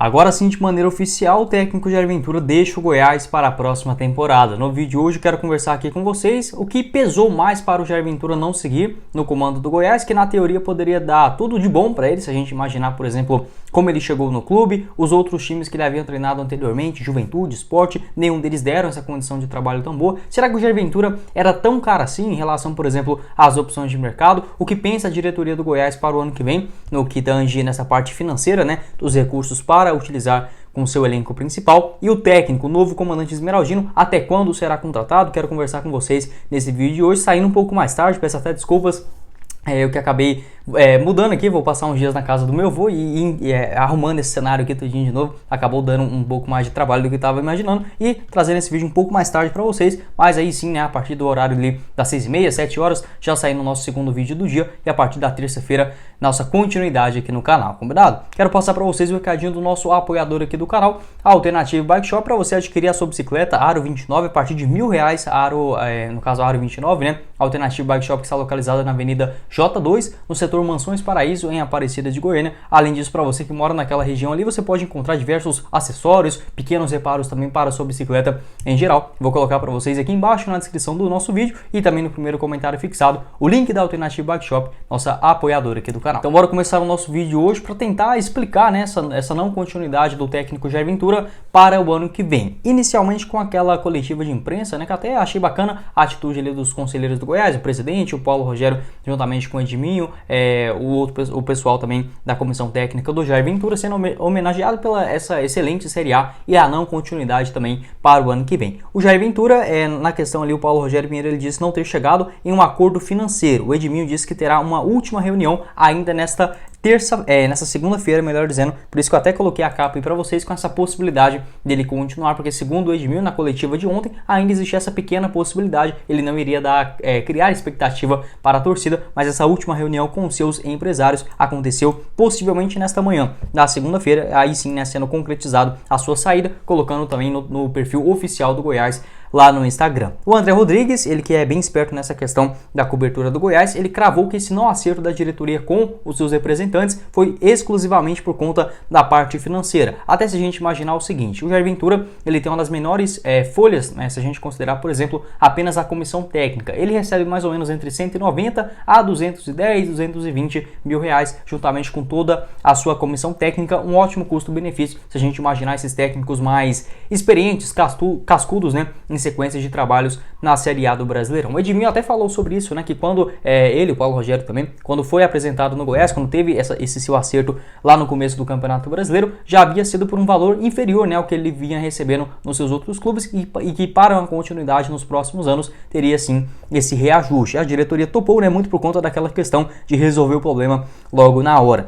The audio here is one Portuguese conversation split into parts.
Agora sim, de maneira oficial, o técnico Jair Ventura deixa o Goiás para a próxima temporada. No vídeo de hoje eu quero conversar aqui com vocês o que pesou mais para o Jair Ventura não seguir no comando do Goiás, que na teoria poderia dar tudo de bom para ele, se a gente imaginar, por exemplo, como ele chegou no clube, os outros times que ele havia treinado anteriormente, Juventude, Sport, nenhum deles deram essa condição de trabalho tão boa. Será que o Jair Ventura era tão caro assim em relação, por exemplo, às opções de mercado? O que pensa a diretoria do Goiás para o ano que vem, no que tange nessa parte financeira, né, dos recursos para utilizar com seu elenco principal, e o técnico, o novo comandante esmeraldino, até quando será contratado? Quero conversar com vocês nesse vídeo de hoje, saindo um pouco mais tarde, peço até desculpas. Eu que acabei mudando aqui, vou passar uns dias na casa do meu avô e arrumando esse cenário aqui tudinho de novo, acabou dando um pouco mais de trabalho do que eu estava imaginando e trazendo esse vídeo um pouco mais tarde para vocês, mas aí sim, né, a partir do horário ali das 6h30, 7 horas, já saindo o nosso segundo vídeo do dia e a partir da terça-feira, nossa continuidade aqui no canal, combinado? Quero passar para vocês o recadinho do nosso apoiador aqui do canal, a Alternative Bike Shop, para você adquirir a sua bicicleta Aro 29 a partir de R$1.000, no caso Aro 29, né? A Alternative Bike Shop que está localizada na Avenida J2, no setor Mansões Paraíso, em Aparecida de Goiânia. Além disso, para você que mora naquela região ali, você pode encontrar diversos acessórios, pequenos reparos também para a sua bicicleta em geral. Vou colocar para vocês aqui embaixo na descrição do nosso vídeo e também no primeiro comentário fixado o link da Alternative Bike Shop, nossa apoiadora aqui do canal. Então bora começar o nosso vídeo hoje para tentar explicar, né, essa não continuidade do técnico Jair Ventura para o ano que vem. Inicialmente com aquela coletiva de imprensa, né, que até achei bacana a atitude ali dos conselheiros do Goiás, o presidente, o Paulo Rogério, juntamente com o Edminho, o pessoal também da comissão técnica do Jair Ventura, sendo homenageado pela essa excelente Série A e a não continuidade também para o ano que vem. O Jair Ventura, na questão ali, o Paulo Rogério Pinheiro, ele disse não ter chegado em um acordo financeiro. O Edminho disse que terá uma última reunião ainda nesta segunda-feira, melhor dizendo, por isso que eu até coloquei a capa aí para vocês com essa possibilidade dele continuar, porque segundo o Edmil, na coletiva de ontem, ainda existia essa pequena possibilidade, ele não iria criar expectativa para a torcida, mas essa última reunião com seus empresários aconteceu possivelmente nesta manhã da segunda-feira, aí sim, né, sendo concretizado a sua saída, colocando também no perfil oficial do Goiás lá no Instagram. O André Rodrigues, ele que é bem esperto nessa questão da cobertura do Goiás, ele cravou que esse não acerto da diretoria com os seus representantes foi exclusivamente por conta da parte financeira. Até se a gente imaginar o seguinte, o Jair Ventura, ele tem uma das menores folhas, né, se a gente considerar, por exemplo, apenas a comissão técnica. Ele recebe mais ou menos entre 190 a 210, 220 mil reais, juntamente com toda a sua comissão técnica, um ótimo custo-benefício, se a gente imaginar esses técnicos mais experientes, cascudos, né, em sequências de trabalhos na Série A do Brasileirão. O Edminho até falou sobre isso, né, que quando ele, o Paulo Rogério também, quando foi apresentado no Goiás, quando teve esse seu acerto lá no começo do Campeonato Brasileiro, já havia sido por um valor inferior, né, ao que ele vinha recebendo nos seus outros clubes e que para uma continuidade nos próximos anos teria sim esse reajuste. A diretoria topou, né, muito por conta daquela questão de resolver o problema logo na hora.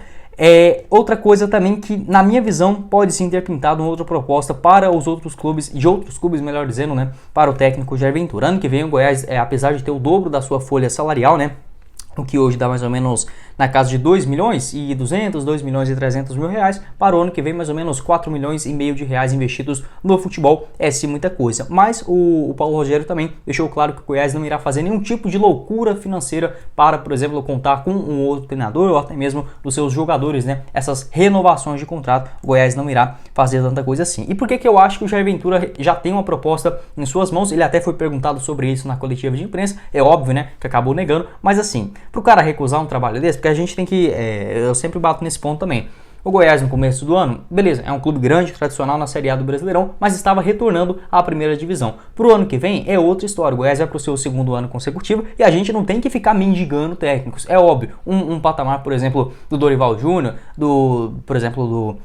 Outra coisa também que, na minha visão, pode sim ter pintado uma outra proposta para os outros clubes, melhor dizendo, né, para o técnico Jair Ventura. Ano que vem o Goiás, apesar de ter o dobro da sua folha salarial, né, o que hoje dá mais ou menos na casa de 2 milhões e 200, 2 milhões e 300 mil reais, para o ano que vem mais ou menos 4 milhões e meio de reais investidos no futebol, é sim muita coisa. Mas o Paulo Rogério também deixou claro que o Goiás não irá fazer nenhum tipo de loucura financeira para, por exemplo, contar com um outro treinador ou até mesmo dos seus jogadores, né? Essas renovações de contrato, o Goiás não irá fazer tanta coisa assim. E por que eu acho que o Jair Ventura já tem uma proposta em suas mãos? Ele até foi perguntado sobre isso na coletiva de imprensa, é óbvio, né, que acabou negando, mas assim, para o cara recusar um trabalho desse, porque a gente tem que, eu sempre bato nesse ponto também. O Goiás no começo do ano, beleza, é um clube grande, tradicional na Série A do Brasileirão, mas estava retornando à primeira divisão. Pro ano que vem é outra história, o Goiás vai pro seu segundo ano consecutivo e a gente não tem que ficar mendigando técnicos, é óbvio. Um patamar, por exemplo, do Dorival Júnior, por exemplo,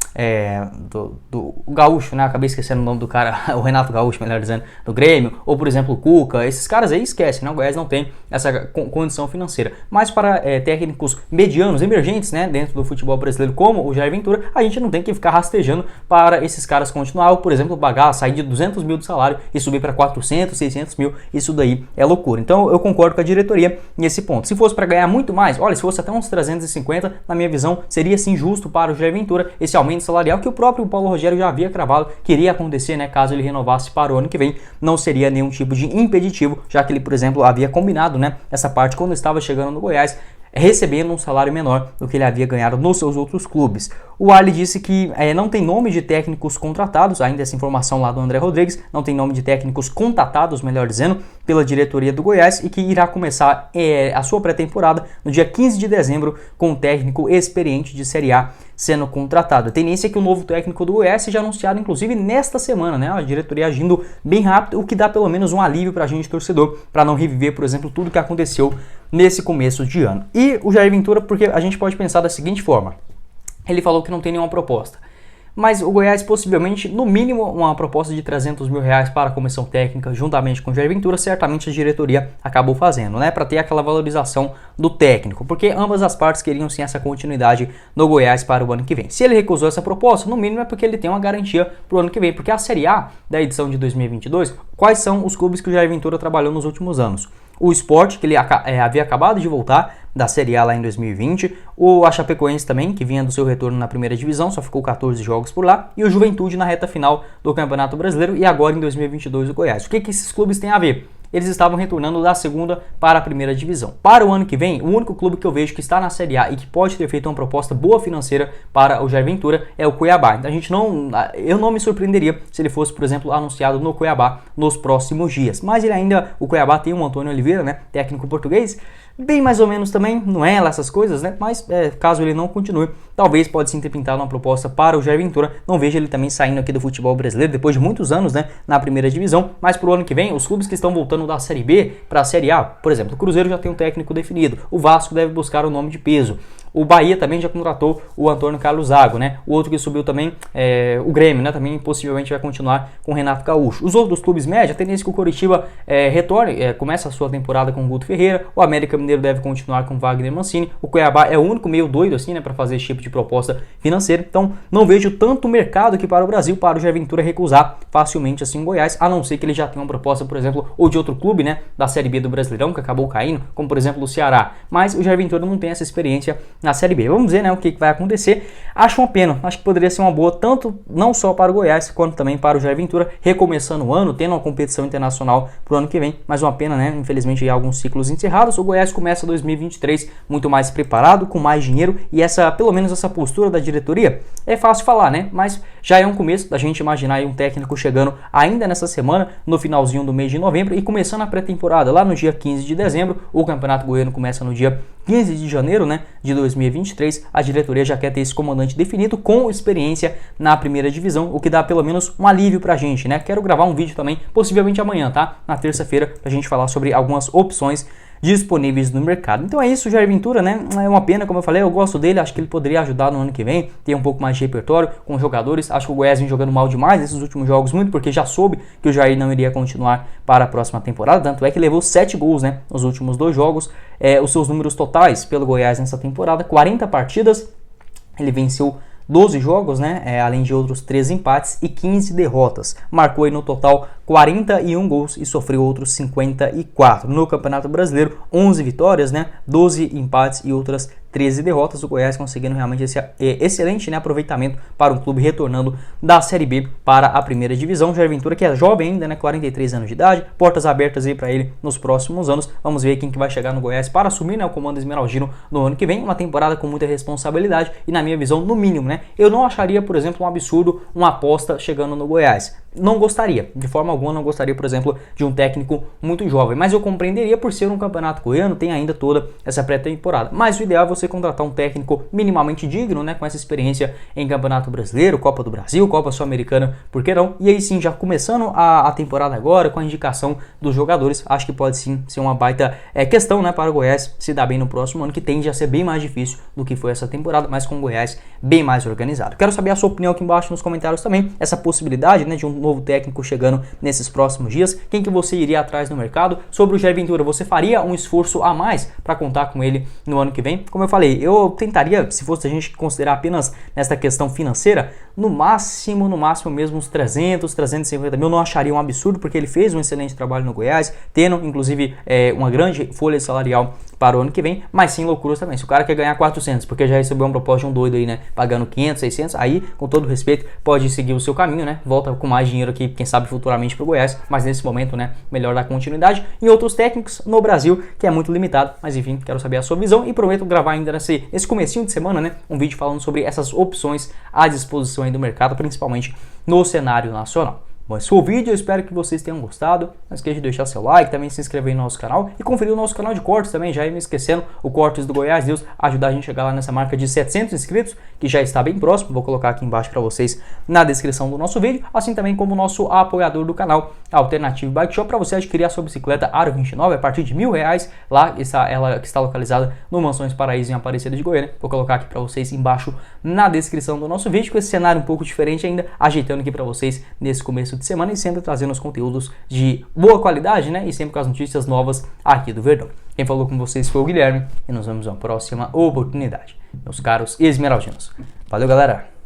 do Gaúcho, né, acabei esquecendo o nome do cara, o Renato Gaúcho, melhor dizendo, do Grêmio, ou por exemplo o Cuca, esses caras aí esquecem, né, o Goiás não tem essa condição financeira. Mas para técnicos medianos, emergentes, né, dentro do futebol brasileiro, como o Jair Ventura, a gente não tem que ficar rastejando para esses caras continuar, por exemplo, pagar, sair de 200 mil de salário e subir para 400, 600 mil, isso daí é loucura. Então eu concordo com a diretoria nesse ponto. Se fosse para ganhar muito mais, olha, se fosse até uns 350, na minha visão, seria sim justo para o Jair Ventura esse aumento salarial que o próprio Paulo Rogério já havia cravado, que iria acontecer, né, caso ele renovasse para o ano que vem, não seria nenhum tipo de impeditivo, já que ele, por exemplo, havia combinado, né, essa parte quando estava chegando no Goiás, recebendo um salário menor do que ele havia ganhado nos seus outros clubes. O Arley disse que não tem nome de técnicos contratados, ainda essa informação lá do André Rodrigues, não tem nome de técnicos contatados, melhor dizendo, pela diretoria do Goiás, e que irá começar a sua pré-temporada no dia 15 de dezembro com um técnico experiente de Série A sendo contratado. A tendência é que o novo técnico do Goiás seja anunciado, inclusive, nesta semana, né? A diretoria agindo bem rápido, o que dá pelo menos um alívio pra gente, torcedor, para não reviver, por exemplo, tudo que aconteceu nesse começo de ano. E o Jair Ventura, porque a gente pode pensar da seguinte forma: ele falou que não tem nenhuma proposta, mas o Goiás possivelmente, no mínimo, uma proposta de R$300 mil para a comissão técnica, juntamente com o Jair Ventura, certamente a diretoria acabou fazendo, né, para ter aquela valorização do técnico, porque ambas as partes queriam sim essa continuidade no Goiás para o ano que vem. Se ele recusou essa proposta, no mínimo é porque ele tem uma garantia para o ano que vem, porque a Série A da edição de 2022, quais são os clubes que o Jair Ventura trabalhou nos últimos anos? O Sport, que ele havia acabado de voltar da Série A lá em 2020, a Chapecoense também, que vinha do seu retorno na primeira divisão, só ficou 14 jogos por lá, e o Juventude na reta final do Campeonato Brasileiro, e agora em 2022 o Goiás. O que esses clubes têm a ver? Eles estavam retornando da segunda para a primeira divisão. Para o ano que vem, o único clube que eu vejo que está na Série A e que pode ter feito uma proposta boa financeira para o Jair Ventura é o Cuiabá. Então eu não me surpreenderia se ele fosse, por exemplo, anunciado no Cuiabá nos próximos dias. Mas o Cuiabá tem o Antônio Oliveira, né, técnico português, bem mais ou menos também, não é lá essas coisas, né? Mas caso ele não continue, talvez pode sim ter pintado uma proposta para o Jair Ventura. Não vejo ele também saindo aqui do futebol brasileiro depois de muitos anos, né, na primeira divisão. Mas para o ano que vem, os clubes que estão voltando da Série B para a Série A, por exemplo, o Cruzeiro já tem um técnico definido, o Vasco deve buscar um nome de peso. O Bahia também já contratou o Antônio Carlos Zago, né? O outro que subiu também, o Grêmio, né? Também possivelmente vai continuar com o Renato Gaúcho. Os outros clubes médios, a tendência é que o Coritiba retorne, começa a sua temporada com o Guto Ferreira. O América Mineiro deve continuar com o Wagner Mancini. O Cuiabá é o único meio doido assim, né, para fazer esse tipo de proposta financeira. Então, não vejo tanto mercado aqui para o Brasil para o Jair Ventura recusar facilmente assim o Goiás, a não ser que ele já tenha uma proposta, por exemplo, ou de outro clube, né, da Série B do Brasileirão, que acabou caindo, como por exemplo o Ceará. Mas o Jair Ventura não tem essa experiência na Série B. Vamos ver, né, o que vai acontecer. Acho uma pena, acho que poderia ser uma boa, tanto não só para o Goiás, quanto também para o Jair Ventura, recomeçando o ano, tendo uma competição internacional para o ano que vem, mas uma pena, né, infelizmente já alguns ciclos encerrados. O Goiás começa 2023 muito mais preparado, com mais dinheiro, e pelo menos essa postura da diretoria, é fácil falar, né, mas já é um começo da gente imaginar aí um técnico chegando ainda nessa semana, no finalzinho do mês de novembro, e começando a pré-temporada lá no dia 15 de dezembro. O Campeonato Goiano começa no dia 15 de janeiro, né, de 2023, a diretoria já quer ter esse comandante definido com experiência na primeira divisão, o que dá pelo menos um alívio pra gente, né? Quero gravar um vídeo também, possivelmente amanhã, tá? Na terça-feira, pra gente falar sobre algumas opções disponíveis no mercado. Então é isso, Jair Ventura, né? É uma pena, como eu falei, eu gosto dele, acho que ele poderia ajudar no ano que vem, ter um pouco mais de repertório com os jogadores. Acho que o Goiás vem jogando mal demais nesses últimos jogos, muito porque já soube que o Jair não iria continuar para a próxima temporada, tanto é que levou 7 gols, né, nos últimos 2 jogos. Os seus números totais pelo Goiás nessa temporada, 40 partidas, ele venceu 12 jogos, né, além de outros 13 empates e 15 derrotas. Marcou aí no total 41 gols e sofreu outros 54. No Campeonato Brasileiro, 11 vitórias, né, 12 empates e outras 13 derrotas. O Goiás conseguindo realmente esse excelente, né, aproveitamento para um clube retornando da Série B para a primeira divisão. Jair Ventura, que é jovem ainda, né, 43 anos de idade, portas abertas aí para ele nos próximos anos. Vamos ver quem que vai chegar no Goiás para assumir, né, o comando esmeraldino no ano que vem. Uma temporada com muita responsabilidade e, na minha visão, no mínimo, né, eu não acharia, por exemplo, um absurdo uma aposta chegando no Goiás. Não gostaria, de forma alguma não gostaria, por exemplo, de um técnico muito jovem, mas eu compreenderia por ser um campeonato goiano, tem ainda toda essa pré-temporada. Mas o ideal é você contratar um técnico minimamente digno, né, com essa experiência em Campeonato Brasileiro, Copa do Brasil, Copa Sul-Americana, por que não? E aí sim, já começando a temporada agora, com a indicação dos jogadores, acho que pode sim ser uma baita questão, né, para o Goiás se dar bem no próximo ano, que tende a ser bem mais difícil do que foi essa temporada, mas com o Goiás bem mais organizado. Quero saber a sua opinião aqui embaixo nos comentários também, essa possibilidade, né, de um novo técnico chegando nesses próximos dias. Quem que você iria atrás no mercado? Sobre o Jair Ventura, você faria um esforço a mais para contar com ele no ano que vem? Como eu falei, eu tentaria, se fosse a gente considerar apenas nesta questão financeira, no máximo mesmo uns 300, 350 mil, não acharia um absurdo, porque ele fez um excelente trabalho no Goiás, tendo inclusive uma grande folha salarial para o ano que vem, mas sem loucuras também. Se o cara quer ganhar 400 porque já recebeu uma proposta de um doido aí, né, pagando 500, 600, aí, com todo respeito, pode seguir o seu caminho, né, volta com mais dinheiro aqui, quem sabe futuramente pro Goiás, mas nesse momento, né, melhor dar continuidade em outros técnicos no Brasil, que é muito limitado, mas enfim, quero saber a sua visão e prometo gravar ainda nesse comecinho de semana, né, um vídeo falando sobre essas opções à disposição aí do mercado, principalmente no cenário nacional. Bom, esse foi o vídeo, eu espero que vocês tenham gostado. Não esqueça de deixar seu like, também se inscrever no nosso canal e conferir o nosso canal de cortes também, já ia me esquecendo, o Cortes do Goiás News, ajudar a gente a chegar lá nessa marca de 700 inscritos, que já está bem próximo, vou colocar aqui embaixo para vocês na descrição do nosso vídeo, assim também como o nosso apoiador do canal, Alternativo Bike Shop, para você adquirir a sua bicicleta Aro 29 a partir de R$1.000, lá está ela que está localizada no Mansões Paraíso em Aparecida de Goiânia, vou colocar aqui para vocês embaixo na descrição do nosso vídeo, com esse cenário um pouco diferente ainda, ajeitando aqui para vocês nesse começo de semana e sempre trazendo os conteúdos de boa qualidade, né? E sempre com as notícias novas aqui do Verdão. Quem falou com vocês foi o Guilherme e nos vemos na próxima oportunidade, meus caros esmeraldinos. Valeu, galera!